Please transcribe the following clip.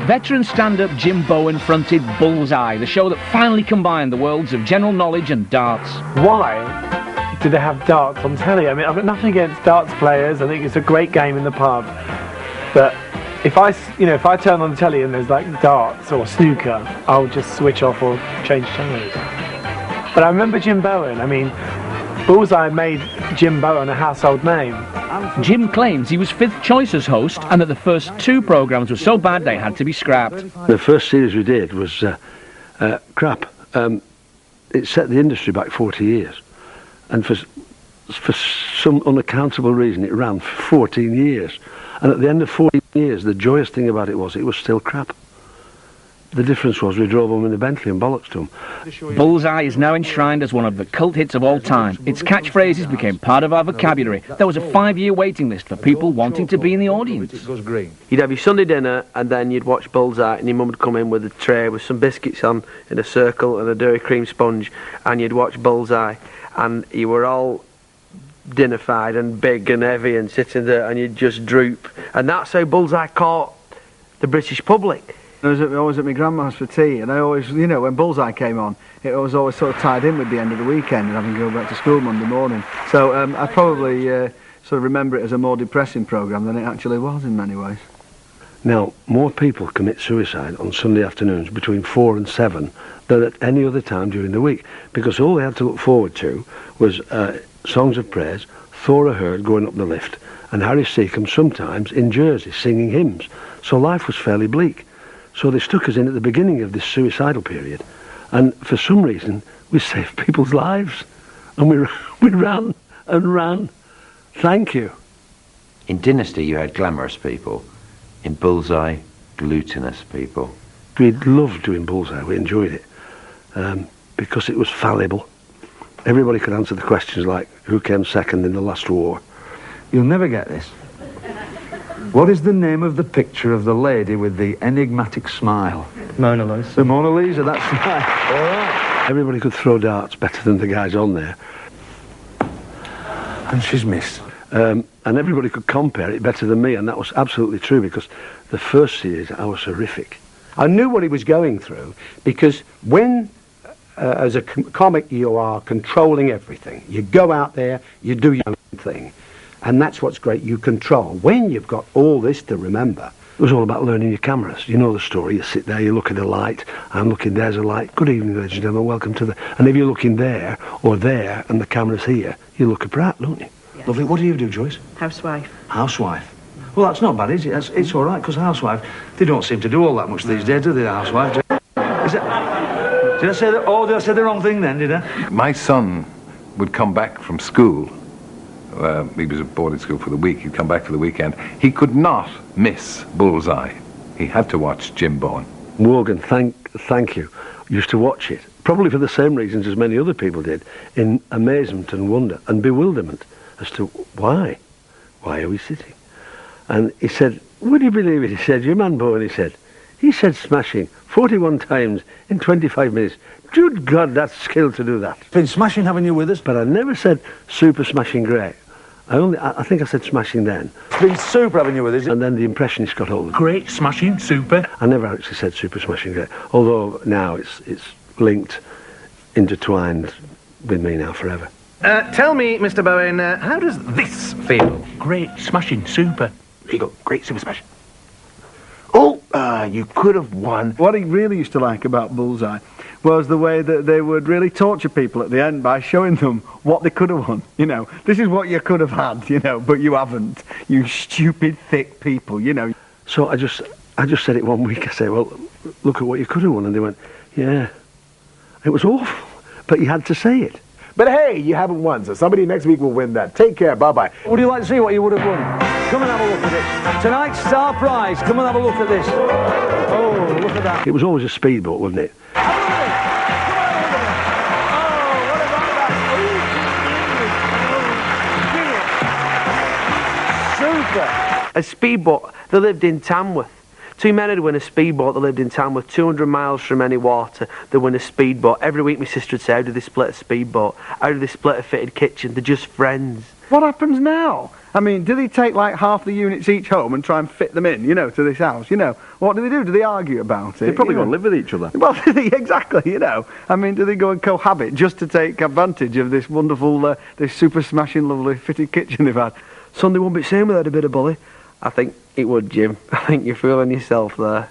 Veteran stand-up Jim Bowen fronted Bullseye, the show that finally combined the worlds of general knowledge and darts. Why do they have darts on telly? I mean, I've got nothing against darts players. I think it's a great game in the pub. But if I turn on the telly and there's like darts or snooker, I'll just switch off or change channels. But I remember Jim Bowen. I mean, Bullseye made Jim Bowen a household name. Jim claims he was 5th choice as host and that the first 2 programmes were so bad they had to be scrapped. The first series we did was crap. It set the industry back 40 years. And for some unaccountable reason it ran for 14 years. And at the end of 14 years, the joyous thing about it was still crap. The difference was we drove home in a Bentley and bollocks to him. Bullseye is now enshrined as one of the cult hits of all time. Its catchphrases became part of our vocabulary. There was a 5-year waiting list for people wanting to be in the audience. You'd have your Sunday dinner and then you'd watch Bullseye and your mum would come in with a tray with some biscuits on in a circle and a dairy cream sponge, and you'd watch Bullseye and you were all dinner-fied and big and heavy and sitting there and you'd just droop. And that's how Bullseye caught the British public. I was always at my grandma's for tea, and I always, you know, when Bullseye came on, it was always sort of tied in with the end of the weekend and having to go back to school Monday morning. So I probably sort of remember it as a more depressing programme than it actually was in many ways. Now, more people commit suicide on Sunday afternoons between 4 and 7 than at any other time during the week, because all they had to look forward to was songs of praise, Thora Hird going up the lift, and Harry Seacombe sometimes in Jersey singing hymns. So life was fairly bleak. So they stuck us in at the beginning of this suicidal period, and for some reason we saved people's lives, and we ran and ran. Thank you. In Dynasty you had glamorous people. In Bullseye, glutinous people. We loved doing Bullseye. We enjoyed it because it was fallible. Everybody could answer the questions like who came second in the last war. You'll never get this. What is the name of the picture of the lady with the enigmatic smile? Mona Lisa. The Mona Lisa, that's right. All right. Everybody could throw darts better than the guys on there. And she's missed. And everybody could compare it better than me, and that was absolutely true, because the first series I was horrific. I knew what he was going through, because when, as a comic, you are controlling everything. You go out there, you do your own thing. And that's what's great, you control. When you've got all this to remember. It was all about learning your cameras. You know the story. You sit there, you look at a light. I'm looking, there's a light. Good evening, ladies and gentlemen, welcome to the... And if you're looking there or there and the camera's here, you look a brat, don't you? Yeah. Lovely. What do you do, Joyce? Housewife. Housewife. Well, that's not bad, is it? It's all right, because housewife, they don't seem to do all that much these days, do they, housewife? Is it... Did I say that? Oh, did I say the wrong thing then, did I? My son would come back from school. He was at boarding school for the week. He'd come back for the weekend. He could not miss Bullseye. He had to watch Jim Bowen. Morgan, thank you. Used to watch it, probably for the same reasons as many other people did, in amazement and wonder and bewilderment as to why are we sitting? And he said, would you believe it? He said, your man Bowen, he said smashing 41 times in 25 minutes. Good God, that's skill to do that. Been smashing having you with us. But I never said super smashing great. I think I said smashing then. It's been super having you with us. And then the impressionist got hold of it. Great, smashing, super. I never actually said super smashing great, although now it's linked, intertwined with me now forever. Tell me, Mr. Bowen, how does this feel? Great, smashing, super. Here you go, great, super smashing. Oh, you could have won. What he really used to like about Bullseye was the way that they would really torture people at the end by showing them what they could have won. You know, this is what you could have had, you know, but you haven't. You stupid, thick people, you know. So I just said it one week. I said, well, look at what you could have won. And they went, yeah. It was awful, but you had to say it. But hey, you haven't won, so somebody next week will win that. Take care, bye-bye. Would you like to see what you would have won? Come and have a look at it. Tonight's star prize, come and have a look at this. Oh, look at that. It was always a speedboat, wasn't it? A speedboat that lived in Tamworth. 2 men had won a speedboat that lived in Tamworth, 200 miles from any water. They won a speedboat. Every week my sister would say, how did they split a speedboat? How did they split a fitted kitchen? They're just friends. What happens now? I mean, do they take like half the units each home and try and fit them in, you know, to this house? You know, what do they do? Do they argue about it? They probably You go know? and live with each other. Well, exactly, you know. I mean, do they go and cohabit just to take advantage of this wonderful, this super smashing, lovely fitted kitchen they've had? Sunday won't be the same without a bit of bully. I think it would, Jim. I think you're fooling yourself there.